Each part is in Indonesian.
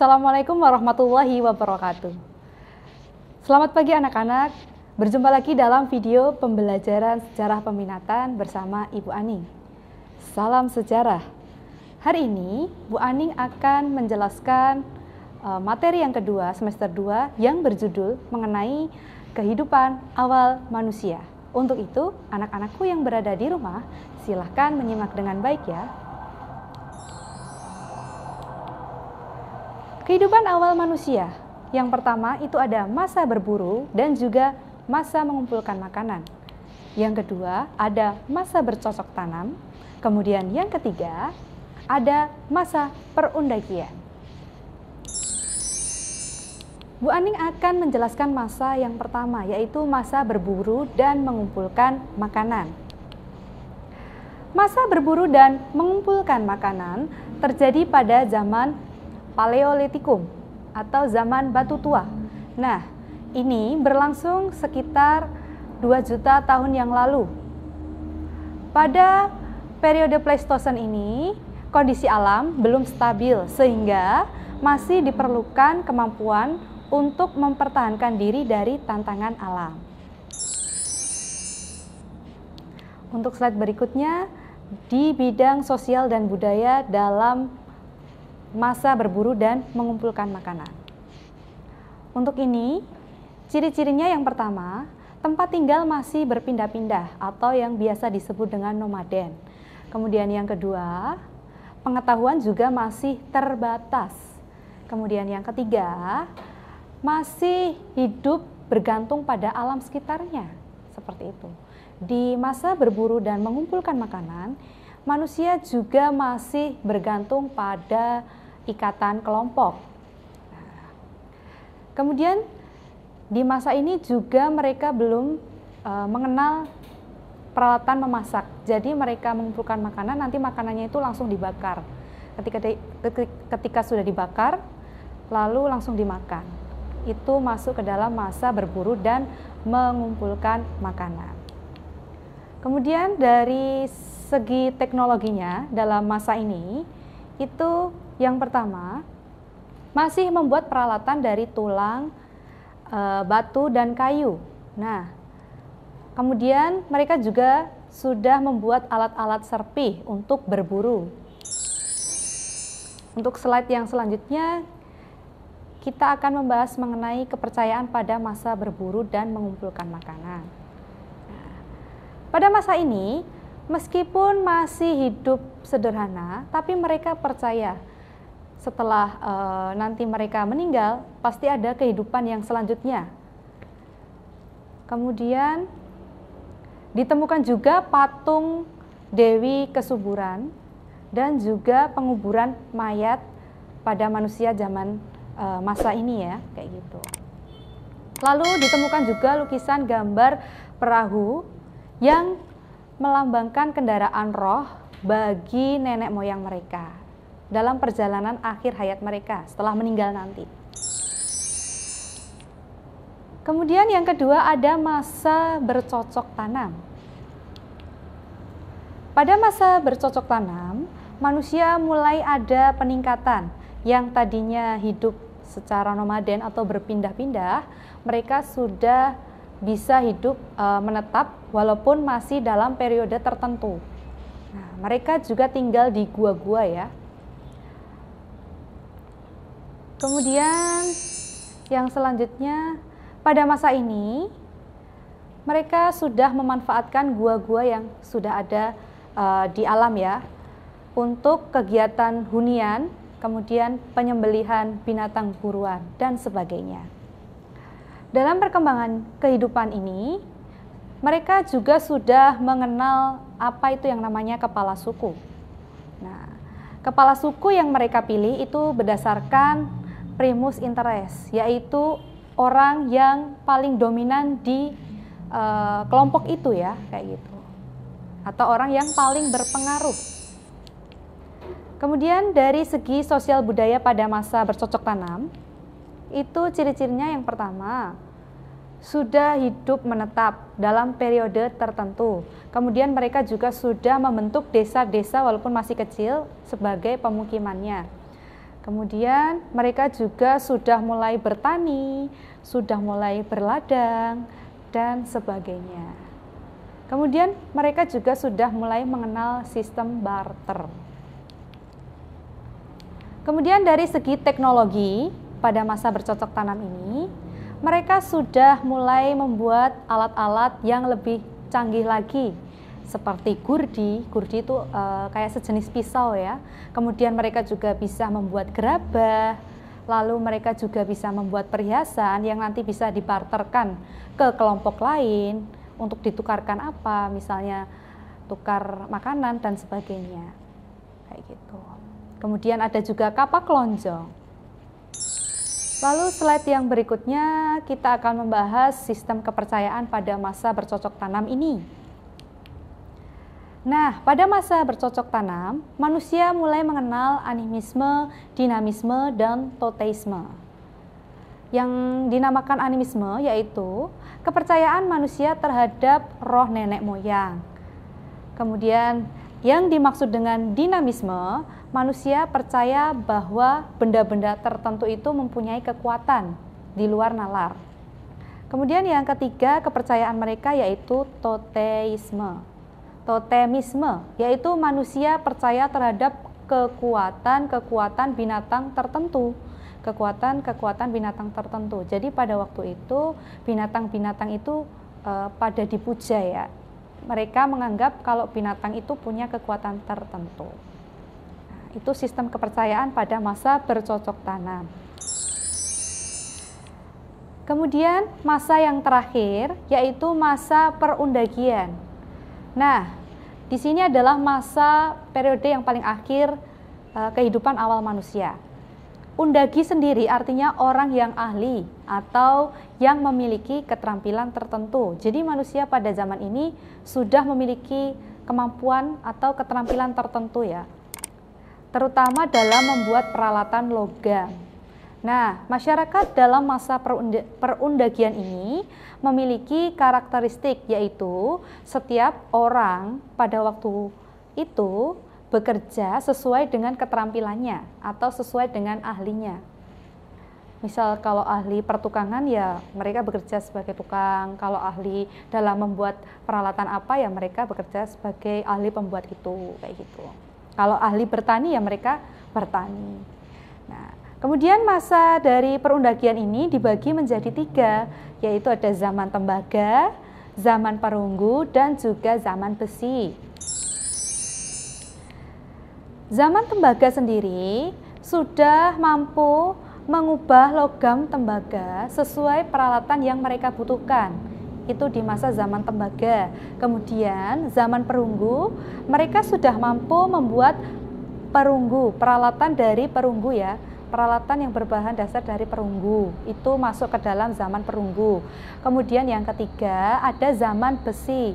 Assalamualaikum warahmatullahi wabarakatuh. Selamat pagi anak-anak. Berjumpa lagi dalam video pembelajaran sejarah peminatan bersama Ibu Aning. Salam sejarah. Hari ini Bu Aning akan menjelaskan materi yang kedua semester 2 yang berjudul mengenai kehidupan awal manusia. Untuk itu, anak-anakku yang berada di rumah, silahkan menyimak dengan baik ya. Kehidupan awal manusia. Yang pertama itu ada masa berburu dan juga masa mengumpulkan makanan. Yang kedua ada masa bercocok tanam. Kemudian yang ketiga ada masa perundakian. Bu Aning akan menjelaskan masa yang pertama, yaitu masa berburu dan mengumpulkan makanan. Masa berburu dan mengumpulkan makanan terjadi pada zaman Paleolitikum atau zaman batu tua. Nah, ini berlangsung sekitar 2 juta tahun yang lalu. Pada periode Pleistosen ini, kondisi alam belum stabil sehingga masih diperlukan kemampuan untuk mempertahankan diri dari tantangan alam. Untuk slide berikutnya, di bidang sosial dan budaya dalam masa berburu dan mengumpulkan makanan. Untuk ini, ciri-cirinya yang pertama, tempat tinggal masih berpindah-pindah atau yang biasa disebut dengan nomaden. Kemudian yang kedua, pengetahuan juga masih terbatas. Kemudian yang ketiga, masih hidup bergantung pada alam sekitarnya. Seperti itu. Di masa berburu dan mengumpulkan makanan, manusia juga masih bergantung pada ikatan kelompok. Kemudian di masa ini juga mereka belum mengenal peralatan memasak. Jadi mereka mengumpulkan makanan, nanti makanannya itu langsung dibakar. Ketika sudah dibakar, lalu langsung dimakan. Itu masuk ke dalam masa berburu dan mengumpulkan makanan. Kemudian dari segi teknologinya dalam masa ini, itu yang pertama, masih membuat peralatan dari tulang, batu, dan kayu. Nah, kemudian mereka juga sudah membuat alat-alat serpih untuk berburu. Untuk slide yang selanjutnya, kita akan membahas mengenai kepercayaan pada masa berburu dan mengumpulkan makanan. Nah, pada masa ini, meskipun masih hidup sederhana, tapi mereka percaya setelah nanti mereka meninggal, pasti ada kehidupan yang selanjutnya. Kemudian ditemukan juga patung Dewi Kesuburan dan juga penguburan mayat pada manusia zaman masa ini ya, kayak gitu. Lalu ditemukan juga lukisan gambar perahu yang melambangkan kendaraan roh bagi nenek moyang mereka dalam perjalanan akhir hayat mereka setelah meninggal nanti. Kemudian yang kedua ada masa bercocok tanam. Pada masa bercocok tanam, manusia mulai ada peningkatan. Yang tadinya hidup secara nomaden atau berpindah-pindah, mereka sudah bisa hidup menetap walaupun masih dalam periode tertentu. Nah, mereka juga tinggal di gua-gua ya. Kemudian yang selanjutnya, pada masa ini mereka sudah memanfaatkan gua-gua yang sudah ada di alam ya, untuk kegiatan hunian, kemudian penyembelihan binatang buruan dan sebagainya. Dalam perkembangan kehidupan ini, mereka juga sudah mengenal apa itu yang namanya kepala suku. Nah, kepala suku yang mereka pilih itu berdasarkan primus interest, yaitu orang yang paling dominan di kelompok itu ya, kayak gitu. Atau orang yang paling berpengaruh. Kemudian dari segi sosial budaya pada masa bercocok tanam, itu ciri-cirinya yang pertama, sudah hidup menetap dalam periode tertentu. Kemudian mereka juga sudah membentuk desa-desa walaupun masih kecil sebagai pemukimannya. Kemudian mereka juga sudah mulai bertani, sudah mulai berladang, dan sebagainya. Kemudian mereka juga sudah mulai mengenal sistem barter. Kemudian dari segi teknologi, pada masa bercocok tanam ini, mereka sudah mulai membuat alat-alat yang lebih canggih lagi, seperti gurdi. Gurdi itu kayak sejenis pisau ya. Kemudian mereka juga bisa membuat gerabah, lalu mereka juga bisa membuat perhiasan yang nanti bisa dibarterkan ke kelompok lain untuk ditukarkan apa, misalnya tukar makanan dan sebagainya. Kayak gitu. Kemudian ada juga kapak lonjong. Lalu slide yang berikutnya kita akan membahas sistem kepercayaan pada masa bercocok tanam ini. Nah, pada masa bercocok tanam, manusia mulai mengenal animisme, dinamisme, dan toteisme. Yang dinamakan animisme yaitu kepercayaan manusia terhadap roh nenek moyang. Kemudian yang dimaksud dengan dinamisme, manusia percaya bahwa benda-benda tertentu itu mempunyai kekuatan di luar nalar. Kemudian yang ketiga, kepercayaan mereka yaitu toteisme. Totemisme, yaitu manusia percaya terhadap kekuatan binatang tertentu. Kekuatan binatang tertentu. Jadi pada waktu itu binatang-binatang itu pada dipuja ya. Mereka menganggap kalau binatang itu punya kekuatan tertentu. Nah, itu sistem kepercayaan pada masa bercocok tanam. Kemudian masa yang terakhir yaitu masa perundagian. Nah, di sini adalah masa periode yang paling akhir kehidupan awal manusia. Undagi sendiri artinya orang yang ahli atau yang memiliki keterampilan tertentu. Jadi manusia pada zaman ini sudah memiliki kemampuan atau keterampilan tertentu ya, terutama dalam membuat peralatan logam. Nah, masyarakat dalam masa perundagian ini memiliki karakteristik, yaitu setiap orang pada waktu itu bekerja sesuai dengan keterampilannya atau sesuai dengan ahlinya. Misal kalau ahli pertukangan ya mereka bekerja sebagai tukang, kalau ahli dalam membuat peralatan apa ya mereka bekerja sebagai ahli pembuat itu, kayak gitu. Kalau ahli bertani ya mereka bertani. Nah, kemudian masa dari perundagian ini dibagi menjadi 3, yaitu ada zaman tembaga, zaman perunggu, dan juga zaman besi. Zaman tembaga sendiri sudah mampu mengubah logam tembaga sesuai peralatan yang mereka butuhkan. Itu di masa zaman tembaga. Kemudian zaman perunggu, mereka sudah mampu membuat perunggu, peralatan dari perunggu ya. Peralatan yang berbahan dasar dari perunggu itu masuk ke dalam zaman perunggu. Kemudian yang ketiga ada zaman besi.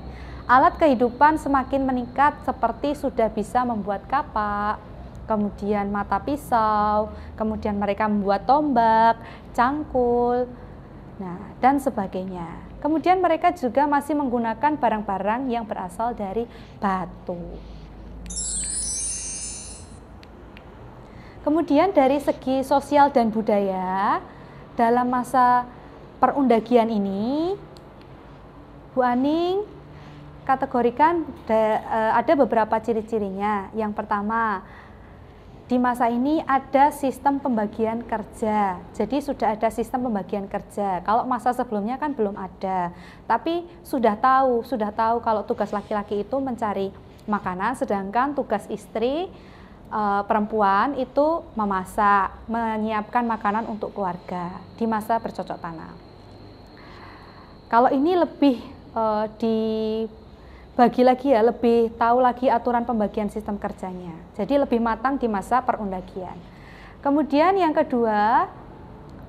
Alat kehidupan semakin meningkat seperti sudah bisa membuat kapak, kemudian mata pisau, kemudian mereka membuat tombak, cangkul, nah dan sebagainya. Kemudian mereka juga masih menggunakan barang-barang yang berasal dari batu. Kemudian dari segi sosial dan budaya, dalam masa perundagian ini, Bu Aning kategorikan ada beberapa ciri-cirinya. Yang pertama, di masa ini ada sistem pembagian kerja. Jadi sudah ada sistem pembagian kerja. Kalau masa sebelumnya kan belum ada. Tapi sudah tahu kalau tugas laki-laki itu mencari makanan, sedangkan tugas istri perempuan itu memasak, menyiapkan makanan untuk keluarga di masa bercocok tanam. Kalau ini lebih dibagi lagi ya, lebih tahu lagi aturan pembagian sistem kerjanya. Jadi lebih matang di masa perundagian. Kemudian yang kedua,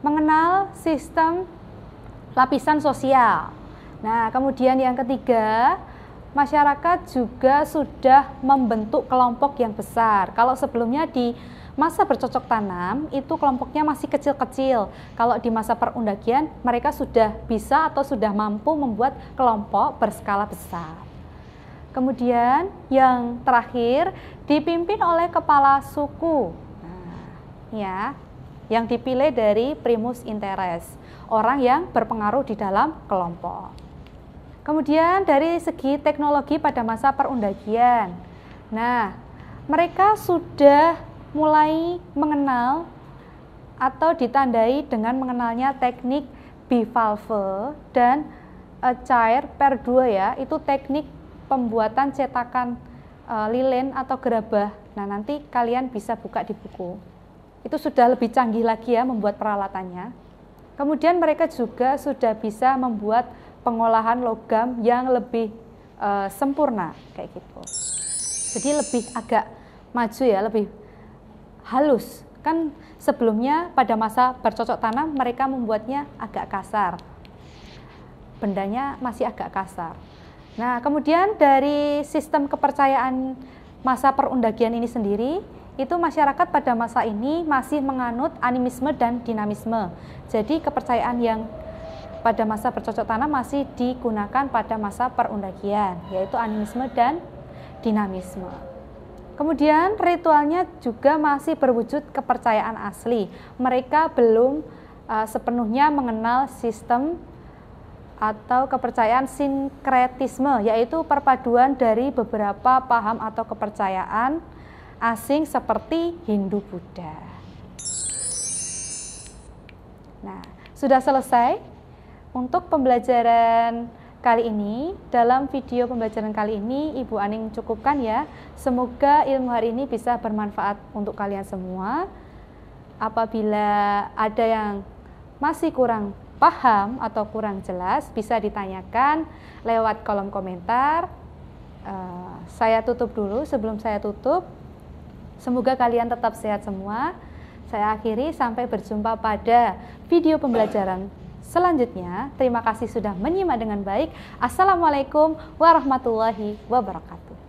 mengenal sistem lapisan sosial. Nah, kemudian yang ketiga, masyarakat juga sudah membentuk kelompok yang besar. Kalau sebelumnya di masa bercocok tanam itu kelompoknya masih kecil-kecil. Kalau di masa perundagian mereka sudah bisa atau sudah mampu membuat kelompok berskala besar. Kemudian yang terakhir dipimpin oleh kepala suku. Nah, ya, yang dipilih dari primus interest, orang yang berpengaruh di dalam kelompok. Kemudian dari segi teknologi pada masa perundagian, nah mereka sudah mulai mengenal atau ditandai dengan mengenalnya teknik bivalve dan cair per 2 ya, itu teknik pembuatan cetakan lilin atau gerabah. Nah nanti kalian bisa buka di buku. Itu sudah lebih canggih lagi ya membuat peralatannya. Kemudian mereka juga sudah bisa membuat pengolahan logam yang lebih sempurna kayak gitu. Jadi lebih agak maju ya, lebih halus. Kan sebelumnya pada masa bercocok tanam mereka membuatnya agak kasar. Bendanya masih agak kasar. Nah, kemudian dari sistem kepercayaan masa perundagian ini sendiri, itu masyarakat pada masa ini masih menganut animisme dan dinamisme. Jadi kepercayaan yang pada masa bercocok tanam masih digunakan pada masa perundagian, yaitu animisme dan dinamisme. Kemudian ritualnya juga masih berwujud kepercayaan asli. Mereka belum sepenuhnya mengenal sistem atau kepercayaan sinkretisme, yaitu perpaduan dari beberapa paham atau kepercayaan asing seperti Hindu-Buddha. Nah, sudah selesai untuk pembelajaran kali ini. Dalam video pembelajaran kali ini Ibu Aning cukupkan ya. Semoga ilmu hari ini bisa bermanfaat untuk kalian semua. Apabila ada yang masih kurang paham atau kurang jelas, bisa ditanyakan lewat kolom komentar. Saya tutup dulu. Sebelum saya tutup, semoga kalian tetap sehat semua. Saya akhiri, sampai berjumpa pada video pembelajaran selanjutnya. Terima kasih sudah menyimak dengan baik. Assalamualaikum warahmatullahi wabarakatuh.